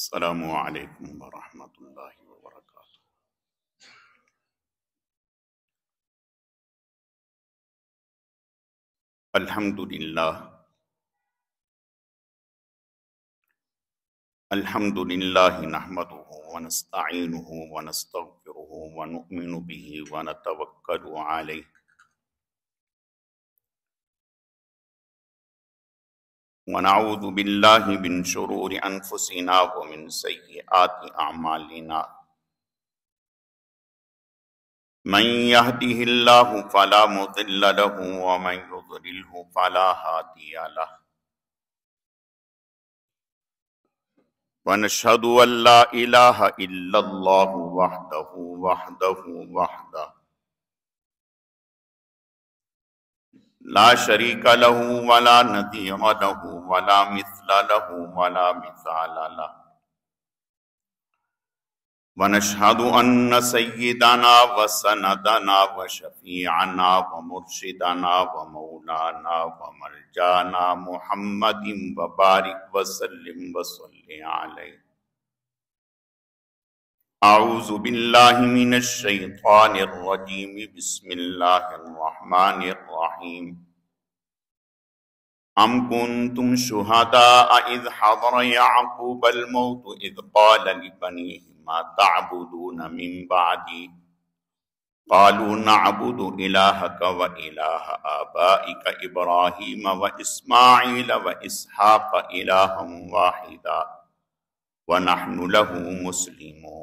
السلام علیکم ورحمۃ اللہ وبرکاتہ۔ الحمد للہ نحمده ونستعینه ونستغفره ونؤمن به ونتوکل علیہ ونعوذ باللہ من شرور انفسنا ومن سیئات اعمالنا من يهده الله فلا مضل له ومن يضلله فلا هادي له ونشهد أن لا إله إلا الله وحده لا شريك له ولا نظير له ولا مثل له ولا مثال له ونشهد أن سيدنا وسندنا وشفيعنا ومرشدنا ومولانا وملجانا محمد وبارك وسلم وصل عليه۔ أعوذ بالله من الشيطان الرجيم، بسم الله الرحمن الرحيم۔ أم كنتم شهداء إذ حضر يعقوب الموت إذ قال لبنيه ما تعبدون من بعدي قالوا نعبد إلهك وإله آبائك إبراهيم وإسماعيل وإسحاق إلها واحدا ونحن له مسلمون۔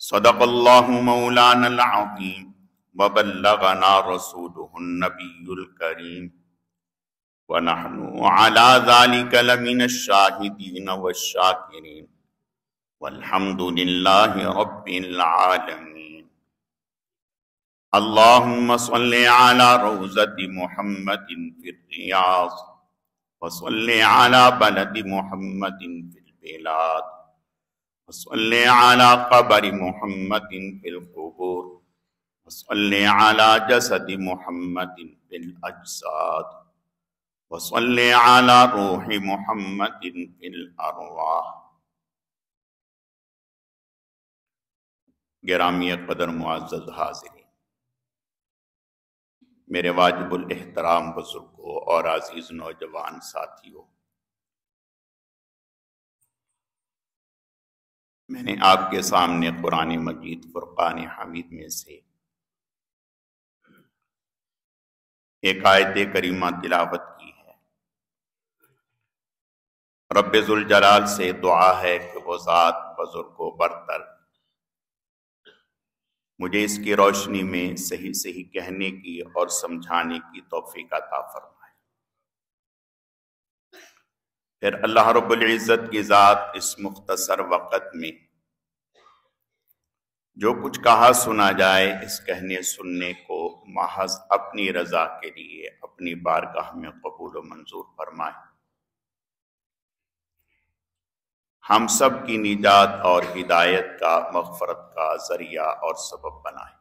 صدق الله مولانا العظيم وبلغنا رسوله النبي الكريم ونحن على ذلك لمن الشاهدين والشاكرين والحمد لله رب العالمين۔ اللهم صل على روضة محمد في الرياض وصل على بلد محمد في البلاد وصل على قبر محمد في القبور وصل على جسد محمد في الأجساد وصل على روح محمد في الأرواح۔ گرامی قدر معزز حاضرین، میرے واجب الاحترام بزرگوں اور عزیز نوجوان ساتھیوں، میں نے آپ کے سامنے قرآن مجید فرقان حمید میں سے ایک آیت کریمہ تلاوت کی ہے۔ رب ذوالجلال سے دعا ہے کہ وہ ذات بزرگ و برتر مجھے اس کی روشنی میں صحیح صحیح کہنے کی اور سمجھانے کی توفیق عطا فرمائے۔ پھر اللہ رب العزت کی ذات اس مختصر وقت میں جو کچھ کہا سنا جائے، اس کہنے سننے کو محض اپنی رضا کے لیے اپنی بارگاہ میں قبول و منظور فرمائے، ہم سب کی نجات اور ہدایت کا، مغفرت کا ذریعہ اور سبب بنائے۔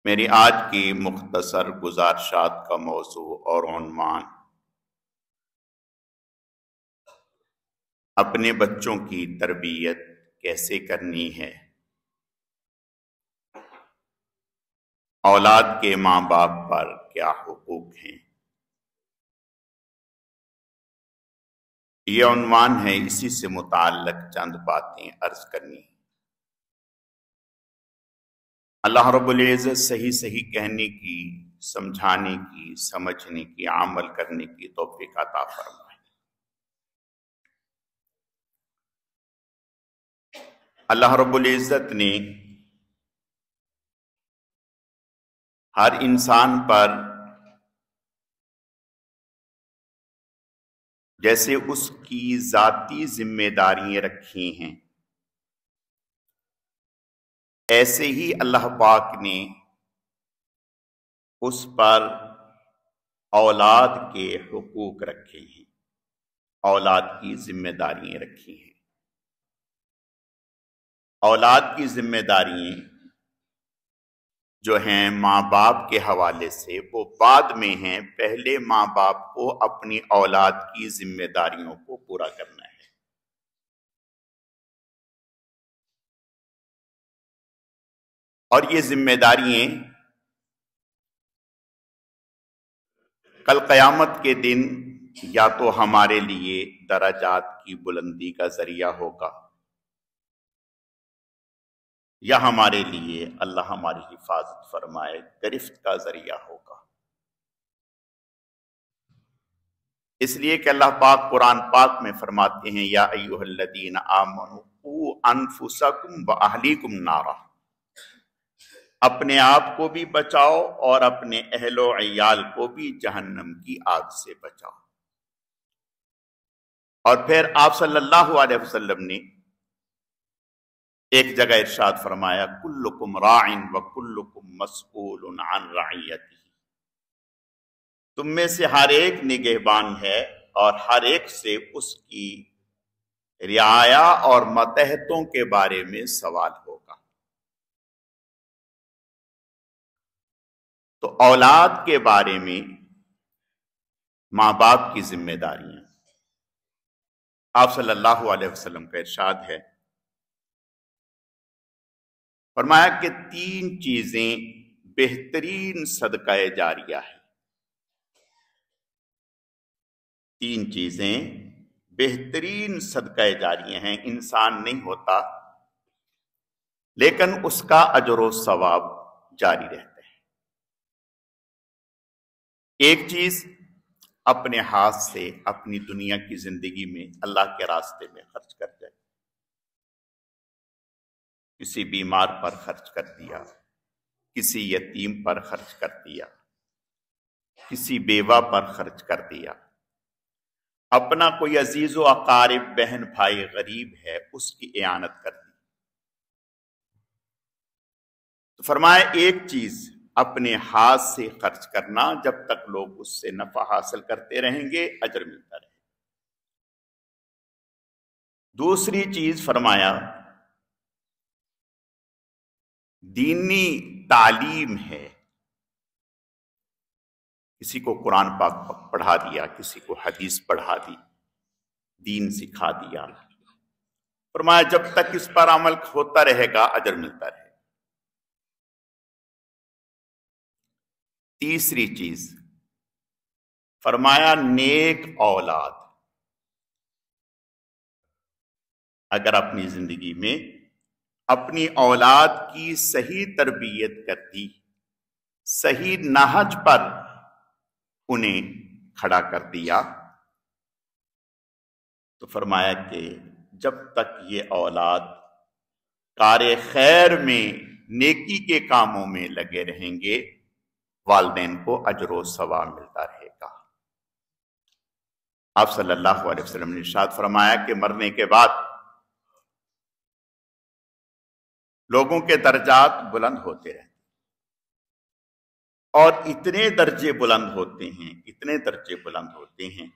میری آج کی مختصر گزارشات کا موضوع اور عنوان اپنے بچوں کی تربیت کیسے کرنی ہے، اولاد کے ماں باپ پر کیا حقوق ہیں، یہ عنوان ہے۔ اسی سے متعلق چند باتیں عرض کرنی۔ اللہ رب العزت صحیح صحیح کہنے کی، سمجھانے کی، سمجھنے کی، عمل کرنے کی توفیق عطا فرمائے۔ اللہ رب العزت نے ہر انسان پر جیسے اس کی ذاتی ذمہ داریاں رکھی ہیں، ایسے ہی اللہ پاک نے اس پر اولاد کے حقوق رکھے ہیں، اولاد کی ذمہ داریاں رکھی ہیں۔ اولاد کی ذمہ داریاں جو ہیں ماں باپ کے حوالے سے وہ بعد میں ہیں، پہلے ماں باپ کو اپنی اولاد کی ذمہ داریوں کو پورا کرنا ہے۔ اور یہ ذمہ داریاں کل قیامت کے دن یا تو ہمارے لیے درجات کی بلندی کا ذریعہ ہوگا، یا ہمارے لیے اللہ ہماری حفاظت فرمائے گرفت کا ذریعہ ہوگا۔ اس لیے کہ اللہ پاک قرآن پاک میں فرماتے ہیں یا ایھا الذین آمنوا قوا انفسکم واہلیکم نارا، اپنے آپ کو بھی بچاؤ اور اپنے اہل و عیال کو بھی جہنم کی آگ سے بچاؤ۔ اور پھر آپ صلی اللہ علیہ وسلم نے ایک جگہ ارشاد فرمایا کلکم راع وکلکم مسئول عن رعیتہ، تم میں سے ہر ایک نگہبان ہے اور ہر ایک سے اس کی رعایا اور ماتحتوں کے بارے میں سوال ہوگا۔ تو اولاد کے بارے میں ماں باپ کی ذمہ داریاں، آپ صلی اللہ علیہ وسلم کا ارشاد ہے، فرمایا کہ 3 چیزیں بہترین صدقہ جاریہ ہے۔ 3 چیزیں بہترین صدقہ جاریہ ہیں، انسان نہیں ہوتا لیکن اس کا اجر و ثواب جاری رہتا ہے۔ ایک چیز اپنے ہاتھ سے اپنی دنیا کی زندگی میں اللہ کے راستے میں خرچ کر جائے، کسی بیمار پر خرچ کر دیا، کسی یتیم پر خرچ کر دیا، کسی بیوہ پر خرچ کر دیا، اپنا کوئی عزیز و اقارب بہن بھائی غریب ہے اس کی اعانت کر دی۔ تو فرمایا ایک چیز اپنے ہاتھ سے خرچ کرنا، جب تک لوگ اس سے نفع حاصل کرتے رہیں گے اجر ملتا رہے۔ دوسری چیز فرمایا دینی تعلیم ہے، کسی کو قرآن پاک پڑھا دیا، کسی کو حدیث پڑھا دی، دین سکھا دیا، فرمایا جب تک اس پر عمل ہوتا رہے گا اجر ملتا رہے۔ تیسری چیز فرمایا نیک اولاد، اگر اپنی زندگی میں اپنی اولاد کی صحیح تربیت کر دی، صحیح نہج پر انہیں کھڑا کر دیا، تو فرمایا کہ جب تک یہ اولاد کار خیر میں نیکی کے کاموں میں لگے رہیں گے والدین کو اجر و ثواب ملتا رہے گا۔ آپ صلی اللہ علیہ وسلم نے ارشاد فرمایا کہ مرنے کے بعد لوگوں کے درجات بلند ہوتے رہتے اور اتنے درجے بلند ہوتے ہیں، اتنے درجے بلند ہوتے ہیں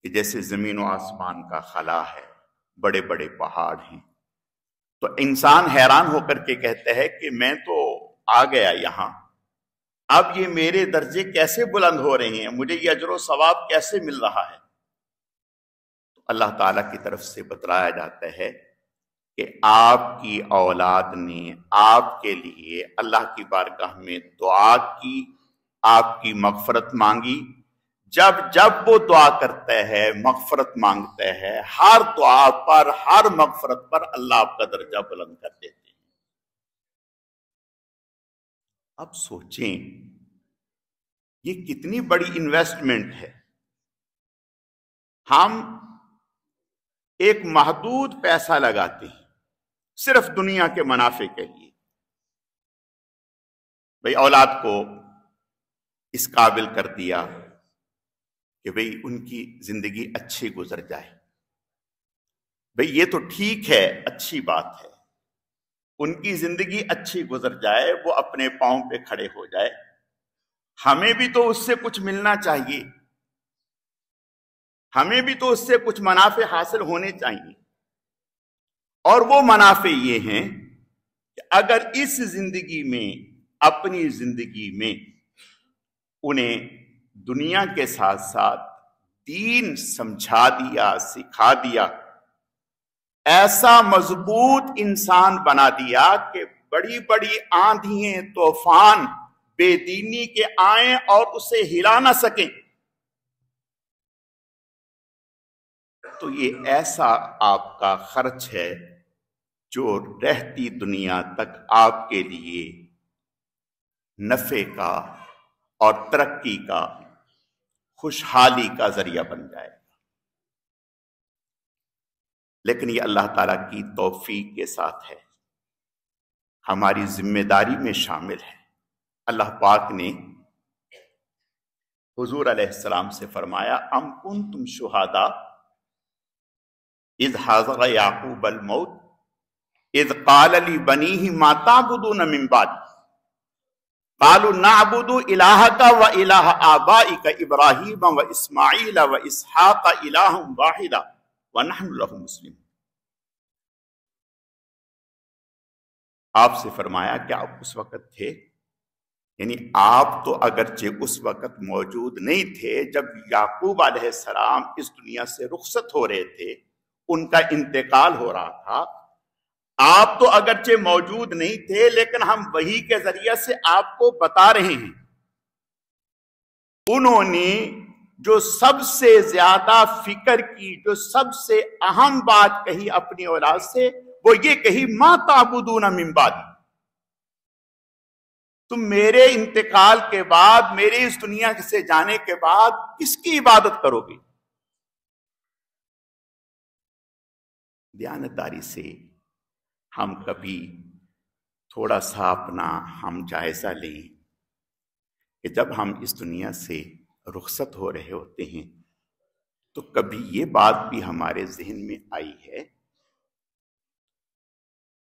کہ جیسے زمین و آسمان کا خلا ہے، بڑے بڑے پہاڑ ہیں۔ تو انسان حیران ہو کر کے کہتا ہے کہ میں تو آ گیا یہاں، اب یہ میرے درجے کیسے بلند ہو رہے ہیں، مجھے یہ اجر و ثواب کیسے مل رہا ہے؟ تو اللہ تعالیٰ کی طرف سے بتلایا جاتا ہے کہ آپ کی اولاد نے آپ کے لیے اللہ کی بارگاہ میں دعا کی، آپ کی مغفرت مانگی۔ جب جب وہ دعا کرتا ہے، مغفرت مانگتا ہے، ہر دعا پر، ہر مغفرت پر اللہ آپ کا درجہ بلند کر دیتے ہیں۔ اب سوچیں یہ کتنی بڑی انویسٹمنٹ ہے۔ ہم ایک محدود پیسہ لگاتے ہیں صرف دنیا کے منافع کے لیے، بھئی اولاد کو اس قابل کر دیا کہ بھئی ان کی زندگی اچھی گزر جائے، بھئی یہ تو ٹھیک ہے، اچھی بات ہے، ان کی زندگی اچھی گزر جائے، وہ اپنے پاؤں پہ کھڑے ہو جائے، ہمیں بھی تو اس سے کچھ ملنا چاہیے، ہمیں بھی تو اس سے کچھ منافع حاصل ہونے چاہیے۔ اور وہ منافع یہ ہیں کہ اگر اس زندگی میں، اپنی زندگی میں انہیں دنیا کے ساتھ ساتھ دین سمجھا دیا، سکھا دیا، ایسا مضبوط انسان بنا دیا کہ بڑی بڑی آندھییں، طوفان بے دینی کے آئیں اور اسے ہلا نہ سکیں، تو یہ ایسا آپ کا خرچ ہے جو رہتی دنیا تک آپ کے لیے نفع کا اور ترقی کا، خوشحالی کا ذریعہ بن جائے گا۔ لیکن یہ اللہ تعالیٰ کی توفیق کے ساتھ ہے، ہماری ذمہ داری میں شامل ہے۔ اللہ پاک نے حضور علیہ السلام سے فرمایا، ام کنتم شہداء اذ حضر یعقوب الموت اذ قال لبنیہ ما تعبدون من بعد قالوا نعبد الہک و الہ آبائک ابراہیم و اسماعیل و اسحاق الہ واحدا ونحن لہ مسلمون۔ آپ سے فرمایا کہ آپ اس وقت تھے، یعنی آپ تو اگرچہ اس وقت موجود نہیں تھے جب یعقوب علیہ السلام اس دنیا سے رخصت ہو رہے تھے، ان کا انتقال ہو رہا تھا، آپ تو اگرچہ موجود نہیں تھے لیکن ہم وحی کے ذریعے سے آپ کو بتا رہے ہیں۔ انہوں نے جو سب سے زیادہ فکر کی، جو سب سے اہم بات کہی اپنی اولاد سے، وہ یہ کہی ما تعبدون من بعدی، تم میرے انتقال کے بعد، میرے اس دنیا سے جانے کے بعد کس کی عبادت کرو گے؟ دیانتداری سے ہم کبھی تھوڑا سا اپنا ہم جائزہ لیں کہ جب ہم اس دنیا سے رخصت ہو رہے ہوتے ہیں تو کبھی یہ بات بھی ہمارے ذہن میں آئی ہے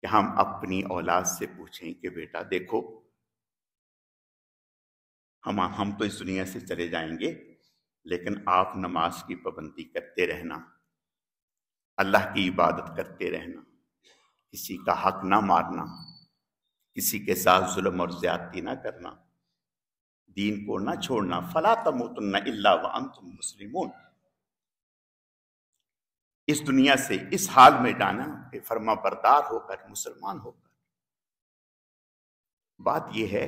کہ ہم اپنی اولاد سے پوچھیں کہ بیٹا دیکھو، ہم تو اس دنیا سے چلے جائیں گے، لیکن آپ نماز کی پابندی کرتے رہنا، اللہ کی عبادت کرتے رہنا، کسی کا حق نہ مارنا، کسی کے ساتھ ظلم اور زیادتی نہ کرنا، دین کو نہ چھوڑنا، فلا تموتن الا وانتم مسلمون۔ اس دنیا سے اس حال میں جانا کہ فرما بردار ہو کر، مسلمان ہو کر۔ بات یہ ہے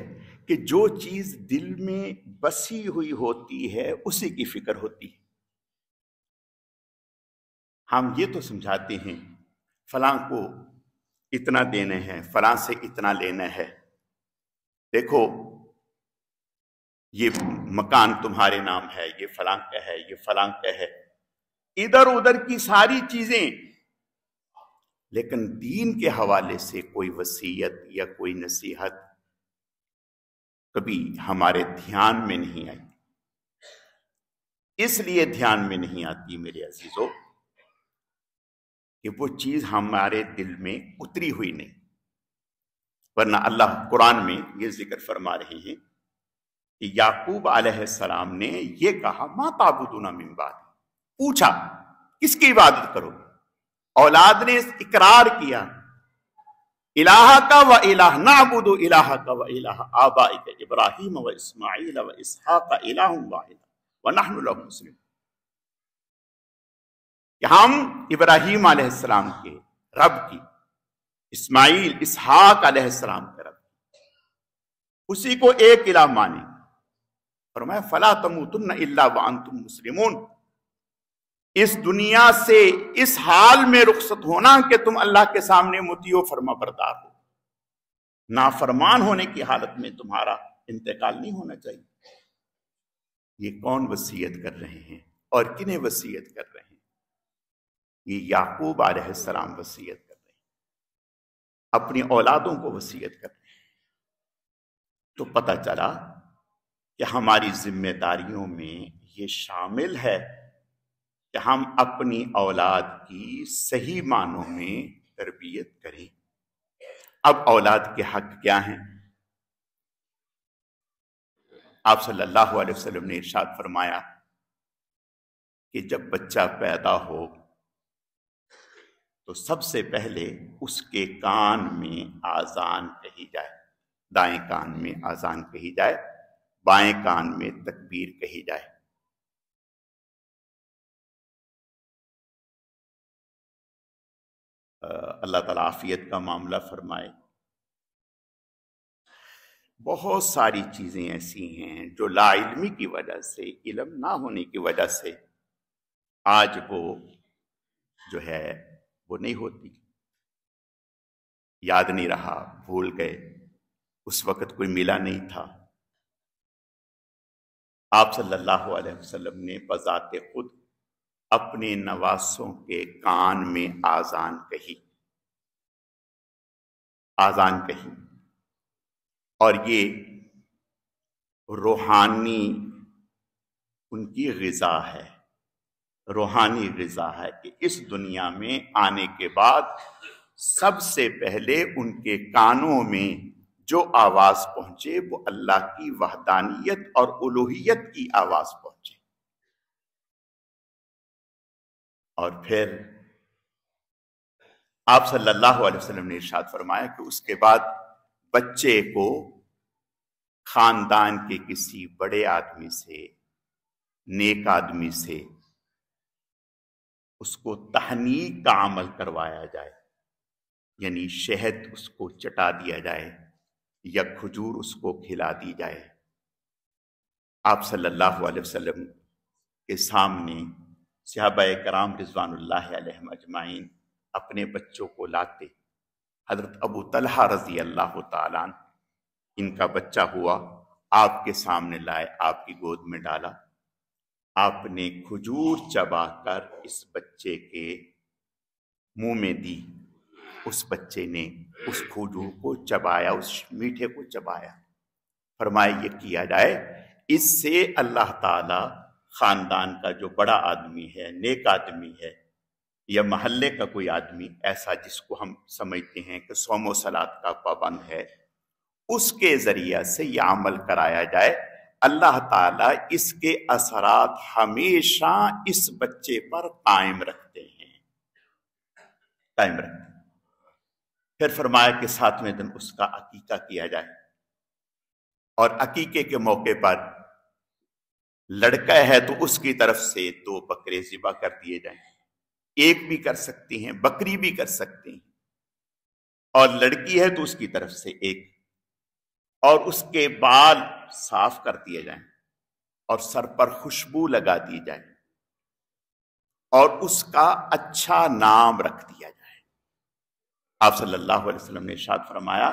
کہ جو چیز دل میں بسی ہوئی ہوتی ہے اسی کی فکر ہوتی ہے۔ ہم یہ تو سمجھاتے ہیں فلاں کو اتنا دینا ہے، فلاں سے اتنا لینا ہے، دیکھو یہ مکان تمہارے نام ہے، یہ فلاں کا ہے، یہ فلاں کا ہے، ادھر ادھر کی ساری چیزیں، لیکن دین کے حوالے سے کوئی وصیت یا کوئی نصیحت کبھی ہمارے دھیان میں نہیں آئی۔ اس لیے دھیان میں نہیں آتی میرے عزیزو کہ وہ چیز ہمارے دل میں اتری ہوئی نہیں، ورنہ اللہ قرآن میں یہ ذکر فرما رہے ہیں کہ یعقوب علیہ السلام نے یہ کہا ما تعبدون من بعد، پوچھا کس کی عبادت کرو؟ اولاد نے اقرار کیا، الہ کا و الہ نعبد الہ کا و الہ آبائک ابراہیم و اسماعیل و اسحاق الہ واحد ونحن لہ مسلمون، کہ ہم ابراہیم علیہ السلام کے رب کی، اسماعیل اسحاق علیہ السلام کے رب کی، اسی کو ایک الہ مانیں۔ فرمایا فلا تموتن الا وانتم مسلمون، اس دنیا سے اس حال میں رخصت ہونا کہ تم اللہ کے سامنے مطیع و فرما بردار ہو، نافرمان ہونے کی حالت میں تمہارا انتقال نہیں ہونا چاہیے۔ یہ کون وصیت کر رہے ہیں اور کنہیں وصیت کر رہے ہیں؟ یہ یعقوب علیہ السلام وصیت کر رہے ہیں، اپنی اولادوں کو وصیت کر رہے ہیں۔ تو پتہ چلا کہ ہماری ذمہ داریوں میں یہ شامل ہے کہ ہم اپنی اولاد کی صحیح معنوں میں تربیت کریں۔ اب اولاد کے حق کیا ہیں؟ آپ صلی اللہ علیہ وسلم نے ارشاد فرمایا کہ جب بچہ پیدا ہو تو سب سے پہلے اس کے کان میں آذان کہی جائے، دائیں کان میں آذان کہی جائے، بائیں کان میں تکبیر کہی جائے۔ اللہ تعالیٰ عافیت کا معاملہ فرمائے۔ بہت ساری چیزیں ایسی ہیں جو لا علمی کی وجہ سے، علم نہ ہونے کی وجہ سے آج وہ جو ہے وہ نہیں ہوتی، یاد نہیں رہا، بھول گئے، اس وقت کوئی ملا نہیں تھا۔ آپ صلی اللہ علیہ وسلم نے بذات خود اپنے نواسوں کے کان میں آذان کہی، آذان کہی، اور یہ روحانی ان کی غذا ہے، روحانی غذا ہے کہ اس دنیا میں آنے کے بعد سب سے پہلے ان کے کانوں میں جو آواز پہنچے وہ اللہ کی وحدانیت اور الوہیت کی آواز پہنچے۔ اور پھر آپ صلی اللہ علیہ وسلم نے ارشاد فرمایا کہ اس کے بعد بچے کو خاندان کے کسی بڑے آدمی سے، نیک آدمی سے اس کو تحنیک کا عمل کروایا جائے، یعنی شہد اس کو چٹا دیا جائے یا کھجور اس کو کھلا دی جائے۔ آپ صلی اللہ علیہ وسلم کے سامنے صحابہ کرام رضوان اللہ علیہم اجمعین اپنے بچوں کو لاتے۔ حضرت ابو طلحہ رضی اللہ تعالیٰ عنہ، ان کا بچہ ہوا، آپ کے سامنے لائے، آپ کی گود میں ڈالا، آپ نے کھجور چبا کر اس بچے کے منہ میں دی، اس بچے نے اس کھجور کو چبایا، اس میٹھے کو چبایا۔ فرمایا یہ کیا جائے، اس سے اللہ تعالی خاندان کا جو بڑا آدمی ہے، نیک آدمی ہے، یا محلے کا کوئی آدمی ایسا جس کو ہم سمجھتے ہیں کہ صوم و صلات کا پابند ہے، اس کے ذریعہ سے یہ عمل کرایا جائے، اللہ تعالیٰ اس کے اثرات ہمیشہ اس بچے پر قائم رکھتے ہیں، قائم رکھتے ہیں۔ پھر فرمایا کہ 7ویں دن اس کا عقیقہ کیا جائے، اور عقیقے کے موقع پر لڑکا ہے تو اس کی طرف سے 2 بکرے ذبح کر دیے جائیں، ایک بھی کر سکتی ہیں، بکری بھی کر سکتی ہیں، اور لڑکی ہے تو اس کی طرف سے ایک، اور اس کے بال صاف کر دیے جائیں اور سر پر خوشبو لگا دی جائے اور اس کا اچھا نام رکھ دیا جائے۔ آپ صلی اللہ علیہ وسلم نے ارشاد فرمایا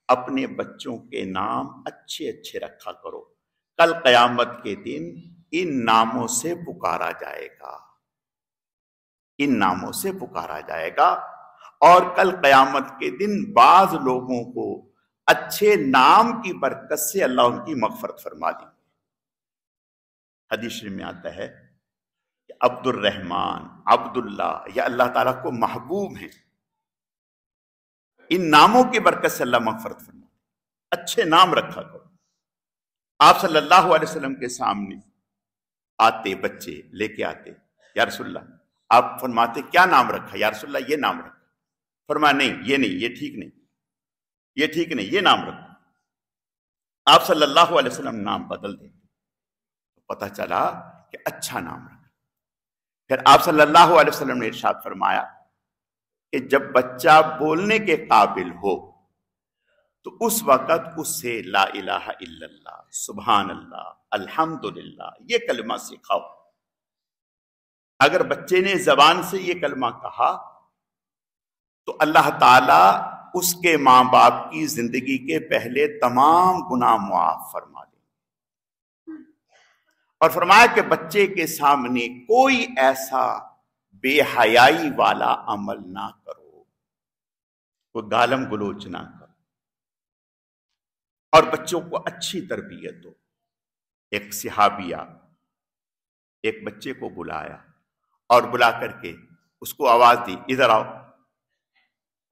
اپنے بچوں کے نام اچھے اچھے رکھا کرو، کل قیامت کے دن ان ناموں سے پکارا جائے گا، ان ناموں سے پکارا جائے گا، اور کل قیامت کے دن بعض لوگوں کو اچھے نام کی برکت سے اللہ ان کی مغفرت فرما دیں گے۔ حدیث شریف میں آتا ہے کہ عبد الرحمن، عبداللہ، یا اللہ تعالیٰ کو محبوب ہیں، ان ناموں کی برکت سے اللہ مغفرت فرما، اچھے نام رکھا کرو۔ آپ صلی اللہ علیہ وسلم کے سامنے آتے بچے لے کے آتے، یا رسول اللہ، آپ فرماتے کیا نام رکھا؟ یا رسول اللہ یہ نام رکھا۔ فرمایا نہیں، یہ نہیں، یہ ٹھیک نہیں، یہ ٹھیک نہیں، یہ نام رکھو۔ آپ صلی اللہ علیہ وسلم نام بدل دیتے، پتہ چلا کہ اچھا نام رکھا۔ پھر آپ صلی اللہ علیہ وسلم نے ارشاد فرمایا کہ جب بچہ بولنے کے قابل ہو تو اس وقت اس سے لا الہ الا اللہ، سبحان اللہ، الحمدللہ یہ کلمہ سکھاؤ۔ اگر بچے نے زبان سے یہ کلمہ کہا تو اللہ تعالی اس کے ماں باپ کی زندگی کے پہلے تمام گناہ معاف فرما دیں۔ اور فرمایا کہ بچے کے سامنے کوئی ایسا بے حیائی والا عمل نہ کرو، کوئی گالم گلوچ نہ کرو، اور بچوں کو اچھی تربیت دو۔ ایک صحابیہ ایک بچے کو بلایا اور بلا کر کے اس کو آواز دی، ادھر آؤ،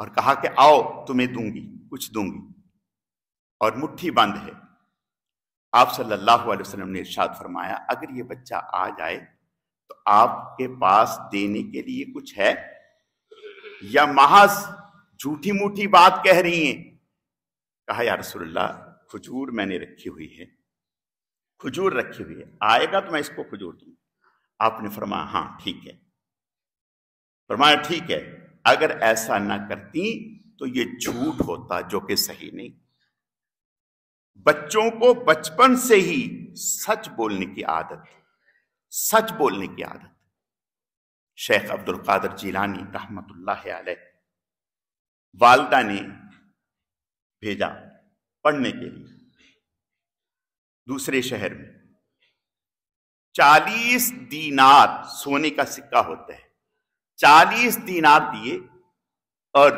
اور کہا کہ آؤ تمہیں دوں گی، کچھ دوں گی، اور مٹھی بند ہے۔ آپ صلی اللہ علیہ وسلم نے ارشاد فرمایا اگر یہ بچہ آ جائے تو آپ کے پاس دینے کے لیے کچھ ہے؟ یا محض جھوٹی موٹی بات کہہ رہی ہیں؟ کہا یا رسول اللہ کھجور میں نے رکھی ہوئی ہے، کھجور رکھی ہوئی ہے، آئے گا تو میں اس کو کھجور دوں۔ آپ نے فرمایا ہاں ٹھیک ہے۔ فرمایا ٹھیک ہے، اگر ایسا نہ کرتی تو یہ جھوٹ ہوتا جو کہ صحیح نہیں۔ بچوں کو بچپن سے ہی سچ بولنے کی عادت، سچ بولنے کی عادت۔ شیخ عبد القادر جیلانی رحمت اللہ علیہ، والدہ نے بھیجا پڑھنے کے لیے دوسرے شہر میں، 40 دینار سونے کا سکہ ہوتا ہے، 40 دینار دیے اور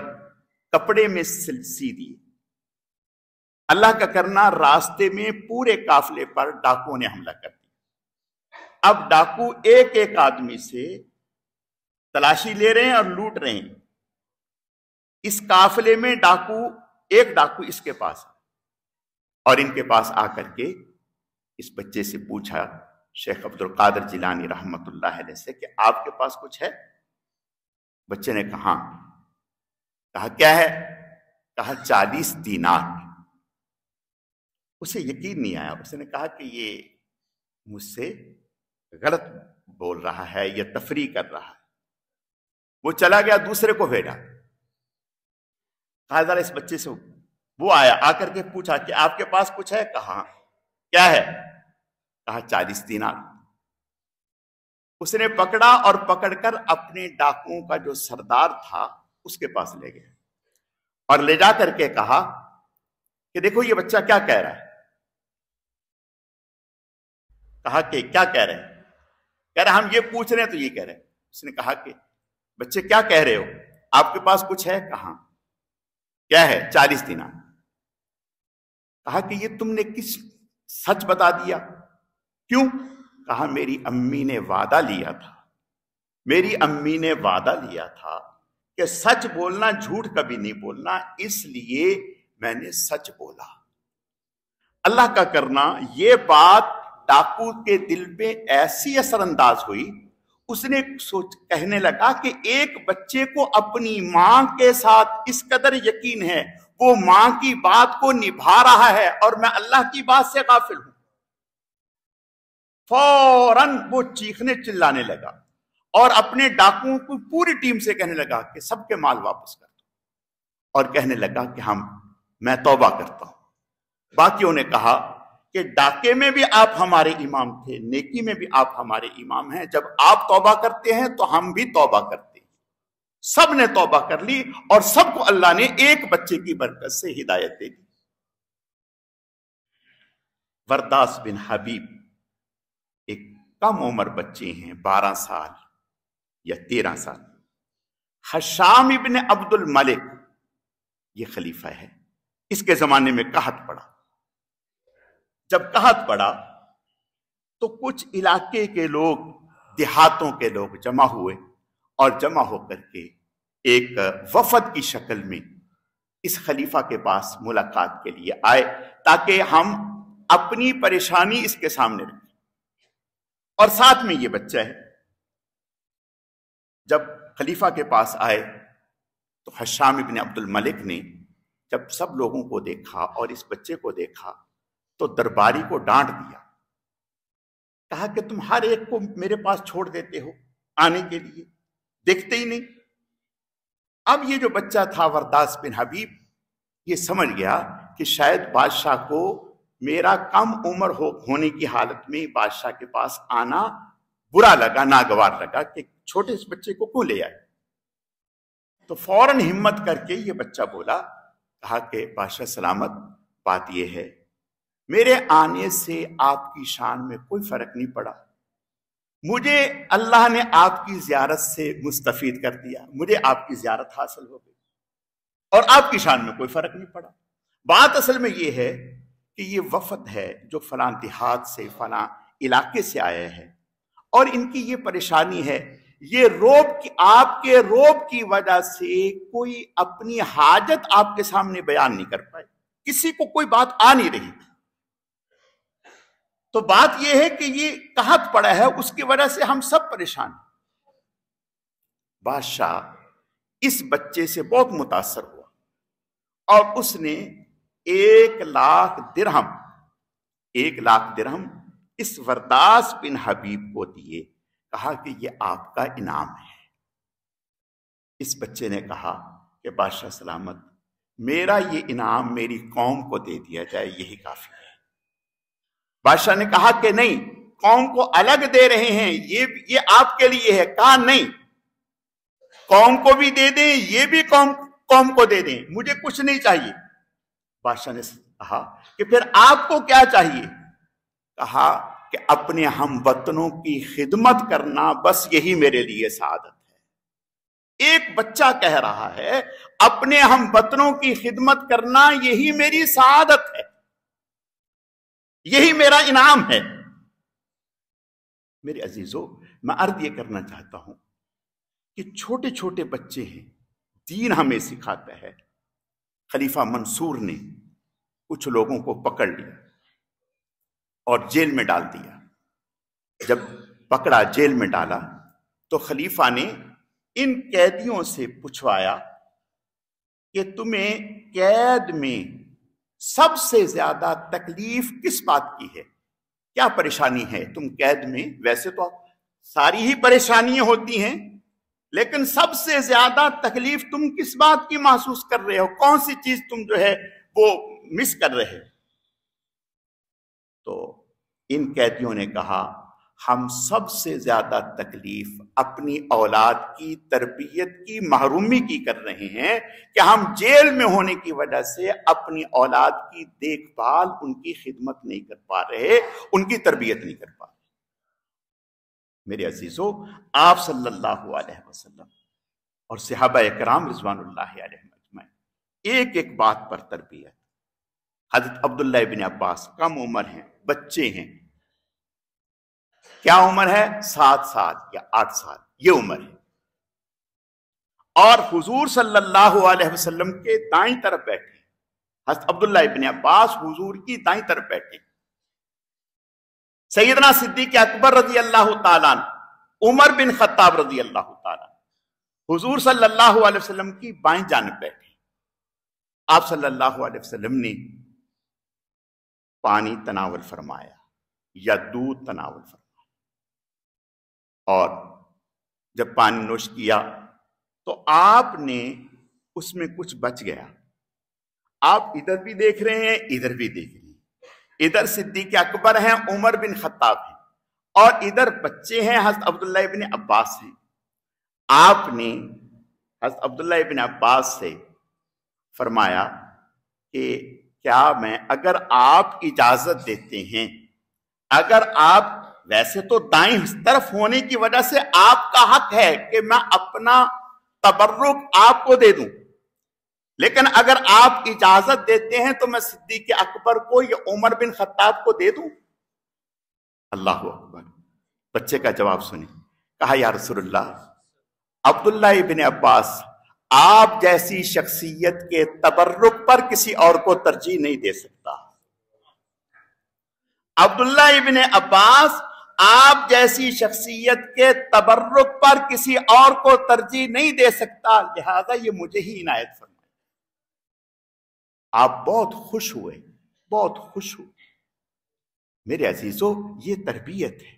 کپڑے میں سی دیے۔ اللہ کا کرنا، راستے میں پورے قافلے پر ڈاکوؤں نے حملہ کر دیا۔ اب ڈاکو ایک ایک آدمی سے تلاشی لے رہے ہیں اور لوٹ رہے ہیں۔ اس قافلے میں ایک ڈاکو اس کے پاس اور ان کے پاس آ کر کے اس بچے سے پوچھا شیخ عبد القادر جیلانی رحمت اللہ علیہ سے کہ آپ کے پاس کچھ ہے؟ بچے نے کہا ہاں۔ کہا کیا ہے؟ کہا 40 دینار۔ اسے یقین نہیں آیا، اس نے کہا کہ یہ مجھ سے غلط بول رہا ہے یا تفریح کر رہا ہے۔ وہ چلا گیا، دوسرے کو بھیجا، کہا ذرا اس بچے سے، وہ آیا، آ کر کے پوچھا کہ آپ کے پاس کچھ ہے؟ کہا کیا ہے؟ کہا 40 دینار۔ اس نے پکڑا اور پکڑ کر اپنے ڈاکوؤں کا جو سردار تھا اس کے پاس لے گیا اور لے جا کر کے کہا کہ دیکھو یہ بچہ کیا کہہ رہا ہے۔ کہا کہ کیا کہہ رہے ہیں؟ کہہ رہے ہم یہ پوچھ رہے ہیں تو یہ کہہ رہے ہیں۔ اس نے کہا کہ بچے کیا کہہ رہے ہو؟ آپ کے پاس کچھ ہے؟ کہا کیا ہے؟ 40 دینار۔ کہا کہ یہ تم نے کس سچ بتا دیا؟ کیوں؟ کہا میری امی نے وعدہ لیا تھا، میری امی نے وعدہ لیا تھا کہ سچ بولنا، جھوٹ کبھی نہیں بولنا، اس لیے میں نے سچ بولا۔ اللہ کا کرنا یہ بات ڈاکو کے دل پہ ایسی اثر انداز ہوئی، اس نے کہنے لگا کہ ایک بچے کو اپنی ماں کے ساتھ اس قدر یقین ہے، وہ ماں کی بات کو نبھا رہا ہے اور میں اللہ کی بات سے غافل ہوں۔ فوراً وہ چیخنے چلانے لگا اور اپنے ڈاکوؤں کو پوری ٹیم سے کہنے لگا کہ سب کے مال واپس کر دو، اور کہنے لگا کہ میں توبہ کرتا ہوں۔ باقیوں نے کہا کہ ڈاکے میں بھی آپ ہمارے امام تھے، نیکی میں بھی آپ ہمارے امام ہیں، جب آپ توبہ کرتے ہیں تو ہم بھی توبہ کرتے ہیں۔ سب نے توبہ کر لی اور سب کو اللہ نے ایک بچے کی برکت سے ہدایت دے دی۔ ورداس بن حبیب ایک کم عمر بچے ہیں، 12 سال یا 13 سال۔ حشام ابن عبد الملک یہ خلیفہ ہے، اس کے زمانے میں قحط پڑا۔ جب قحط پڑا تو کچھ علاقے کے لوگ، دیہاتوں کے لوگ جمع ہوئے اور جمع ہو کر کے ایک وفد کی شکل میں اس خلیفہ کے پاس ملاقات کے لیے آئے تاکہ ہم اپنی پریشانی اس کے سامنے رکھیں، اور ساتھ میں یہ بچہ ہے۔ جب خلیفہ کے پاس آئے تو حشام ابن عبد الملک نے جب سب لوگوں کو دیکھا اور اس بچے کو دیکھا تو درباری کو ڈانٹ دیا، کہا کہ تم ہر ایک کو میرے پاس چھوڑ دیتے ہو آنے کے لیے، دیکھتے ہی نہیں۔ اب یہ جو بچہ تھا ورداس بن حبیب، یہ سمجھ گیا کہ شاید بادشاہ کو میرا کم عمر ہونے کی حالت میں بادشاہ کے پاس آنا برا لگا، ناگوار لگا کہ چھوٹے اس بچے کو کیوں لے آئے۔ تو فوراً ہمت کر کے یہ بچہ بولا، کہا کہ بادشاہ سلامت، بات یہ ہے میرے آنے سے آپ کی شان میں کوئی فرق نہیں پڑا، مجھے اللہ نے آپ کی زیارت سے مستفید کر دیا، مجھے آپ کی زیارت حاصل ہو گئی اور آپ کی شان میں کوئی فرق نہیں پڑا۔ بات اصل میں یہ ہے کہ یہ وفد ہے جو فلاں دیہات سے، فلاں علاقے سے آیا ہے، اور ان کی یہ پریشانی ہے، یہ آپ کے روب کی وجہ سے کوئی اپنی حاجت آپ کے سامنے بیان نہیں کر پائے، کسی کو کوئی بات آ نہیں رہی۔ تو بات یہ ہے کہ یہ قحط پڑا ہے، اس کی وجہ سے ہم سب پریشان ہیں۔ بادشاہ اس بچے سے بہت متاثر ہوا اور اس نے 1,00,000 درہم 1,00,000 درہم اس ورداس بن حبیب کو دیے، کہا کہ یہ آپ کا انعام ہے۔ اس بچے نے کہا کہ بادشاہ سلامت، میرا یہ انعام میری قوم کو دے دیا جائے، یہی کافی ہے۔ بادشاہ نے کہا کہ نہیں، قوم کو الگ دے رہے ہیں، یہ آپ کے لیے ہے۔ کہا نہیں، قوم کو بھی دے دیں، یہ بھی قوم کو دے دیں، مجھے کچھ نہیں چاہیے۔ بادشاہ نے کہا کہ پھر آپ کو کیا چاہیے؟ کہا کہ اپنے ہم وطنوں کی خدمت کرنا، بس یہی میرے لیے سعادت ہے۔ ایک بچہ کہہ رہا ہے اپنے ہم وطنوں کی خدمت کرنا یہی میری سعادت ہے، یہی میرا انعام ہے۔ میرے عزیزو، میں عرض یہ کرنا چاہتا ہوں کہ چھوٹے چھوٹے بچے ہیں، دین ہمیں سکھاتا ہے۔ خلیفہ منصور نے کچھ لوگوں کو پکڑ لیا اور جیل میں ڈال دیا۔ جب پکڑا، جیل میں ڈالا، تو خلیفہ نے ان قیدیوں سے پوچھوایا کہ تمہیں قید میں سب سے زیادہ تکلیف کس بات کی ہے؟ کیا پریشانی ہے تم قید میں؟ ویسے تو ساری ہی پریشانیاں ہوتی ہیں، لیکن سب سے زیادہ تکلیف تم کس بات کی محسوس کر رہے ہو؟ کون سی چیز تم جو ہے وہ مس کر رہے ہو؟ تو ان قیدیوں نے کہا ہم سب سے زیادہ تکلیف اپنی اولاد کی تربیت کی محرومی کی کر رہے ہیں کہ ہم جیل میں ہونے کی وجہ سے اپنی اولاد کی دیکھ بھال، ان کی خدمت نہیں کر پا رہے، ان کی تربیت نہیں کر پا رہے۔ میرے عزیزو، آپ صلی اللہ علیہ وسلم اور صحابہ اکرام رضوان اللہ علیہم اجمعین ایک ایک بات پر تربیت۔ حضرت عبداللہ ابن عباس کم عمر ہیں، بچے ہیں، کیا عمر ہے؟ 7 سال یا 8 سال، یہ عمر ہے، اور حضور صلی اللہ علیہ وسلم کے دائیں طرف بیٹھے۔ حضرت عبداللہ ابن عباس حضور کی دائیں طرف بیٹھے، سیدنا صدیق اکبر رضی اللہ تعالیٰ عنہ، عمر بن خطاب رضی اللہ تعالیٰ عنہ حضور صلی اللہ علیہ وسلم کی بائیں جانب بیٹھے۔ آپ صلی اللہ علیہ وسلم نے پانی تناول فرمایا یا دودھ تناول فرمایا، اور جب پانی نوش کیا تو آپ نے اس میں کچھ بچ گیا۔ آپ ادھر بھی دیکھ رہے ہیں، ادھر بھی دیکھ رہے ہیں، ادھر صدیق اکبر ہیں، عمر بن خطاب ہیں، اور ادھر بچے ہیں، حضرت عبداللہ ابن عباس ہیں۔ آپ نے حضرت عبداللہ ابن عباس سے فرمایا کہ کیا میں، اگر آپ اجازت دیتے ہیں، اگر آپ، ویسے تو دائیں طرف ہونے کی وجہ سے آپ کا حق ہے کہ میں اپنا تبرک آپ کو دے دوں، لیکن اگر آپ اجازت دیتے ہیں تو میں صدیق اکبر کو یا عمر بن خطاب کو دے دوں۔ اللہ اکبر! بچے کا جواب سنیں، کہا یا رسول اللہ، عبداللہ ابن عباس آپ جیسی شخصیت کے تبرک پر کسی اور کو ترجیح نہیں دے سکتا۔ عبداللہ ابن عباس آپ جیسی شخصیت کے تبرک پر کسی اور کو ترجیح نہیں دے سکتا، لہذا یہ مجھے ہی عنایت فرمائے۔ آپ بہت خوش ہوئے، بہت خوش ہوئے۔ میرے عزیزو، یہ تربیت ہے۔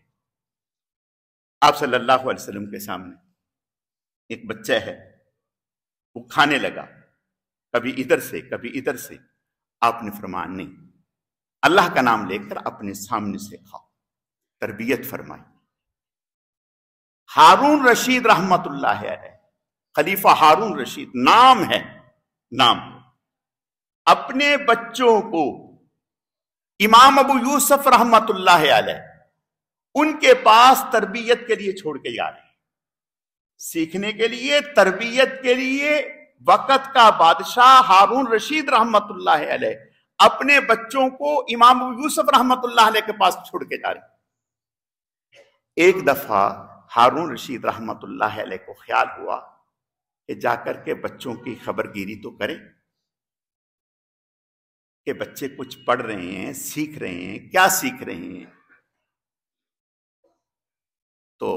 آپ صلی اللہ علیہ وسلم کے سامنے ایک بچہ ہے، وہ کھانے لگا، کبھی ادھر سے کبھی ادھر سے۔ آپ نے فرمایا نہیں، اللہ کا نام لے کر اپنے سامنے سے کھاؤ، تربیت فرمائی۔ ہارون رشید رحمت اللہ علیہ، خلیفہ ہارون رشید نام ہے، نام، اپنے بچوں کو امام ابو یوسف رحمت اللہ علیہ ان کے پاس تربیت کے لیے چھوڑ کے جا رہے ہیں، سیکھنے کے لیے، تربیت کے لیے۔ وقت کا بادشاہ ہارون رشید رحمت اللہ علیہ اپنے بچوں کو امام ابو یوسف رحمت اللہ علیہ کے پاس چھوڑ کے جا رہے ہیں۔ ایک دفعہ ہارون رشید رحمت اللہ علیہ کو خیال ہوا کہ جا کر کے بچوں کی خبر گیری تو کریں کہ بچے کچھ پڑھ رہے ہیں، سیکھ رہے ہیں، کیا سیکھ رہے ہیں۔ تو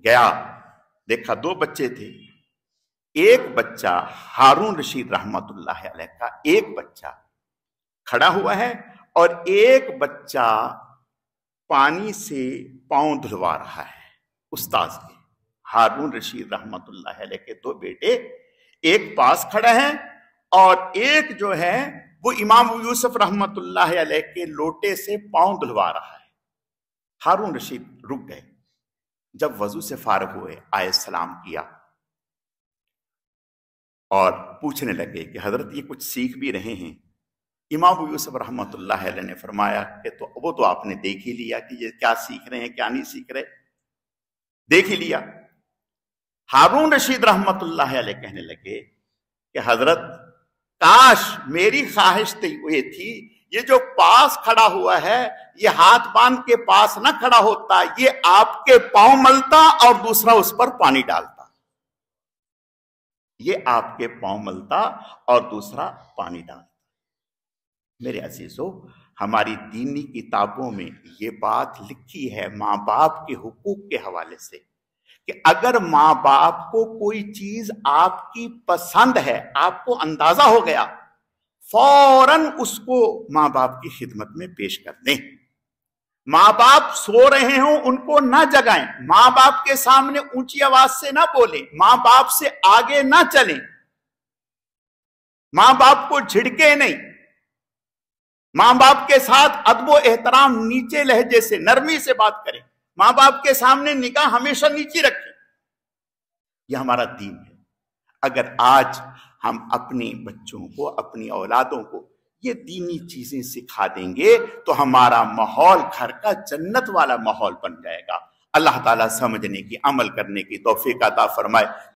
گیا، دیکھا 2 بچے تھے، ایک بچہ ہارون رشید رحمت اللہ علیہ کا ایک بچہ کھڑا ہوا ہے اور ایک بچہ پانی سے پاؤں دھلوا رہا ہے استاذ کے۔ ہارون رشید رحمت اللہ علیہ کے دو بیٹے ایک پاس کھڑا ہے اور ایک جو ہے وہ امام یوسف رحمت اللہ علیہ کے لوٹے سے پاؤں دھلوا رہا ہے۔ ہارون رشید رک گئے، جب وضو سے فارغ ہوئے آئے سلام کیا اور پوچھنے لگے کہ حضرت یہ کچھ سیکھ بھی رہے ہیں؟ امام یوسف رحمت اللہ علیہ نے فرمایا کہ وہ تو آپ نے دیکھ ہی لیا کہ یہ کیا سیکھ رہے ہیں کیا نہیں سیکھ رہے، دیکھ ہی لیا۔ ہارون رشید رحمت اللہ علیہ کہنے لگے کہ حضرت کاش میری خواہش یہ تھی یہ جو پاس کھڑا ہوا ہے یہ ہاتھ باندھ کے پاس نہ کھڑا ہوتا، یہ آپ کے پاؤں ملتا اور دوسرا اس پر پانی ڈالتا، یہ آپ کے پاؤں ملتا اور دوسرا پانی ڈالتا۔ میرے عزیزو، ہماری دینی کتابوں میں یہ بات لکھی ہے ماں باپ کے حقوق کے حوالے سے کہ اگر ماں باپ کو کوئی چیز آپ کی پسند ہے، آپ کو اندازہ ہو گیا، فوراً اس کو ماں باپ کی خدمت میں پیش کر دیں۔ ماں باپ سو رہے ہوں ان کو نہ جگائیں، ماں باپ کے سامنے اونچی آواز سے نہ بولیں، ماں باپ سے آگے نہ چلیں، ماں باپ کو جھڑکے نہیں، ماں باپ کے ساتھ ادب و احترام نیچے لہجے سے نرمی سے بات کریں، ماں باپ کے سامنے نگاہ ہمیشہ نیچی رکھیں۔ یہ ہمارا دین ہے۔ اگر آج ہم اپنے بچوں کو، اپنی اولادوں کو یہ دینی چیزیں سکھا دیں گے تو ہمارا ماحول گھر کا جنت والا ماحول بن جائے گا۔ اللہ تعالیٰ سمجھنے کی، عمل کرنے کی توفیق عطا فرمائے۔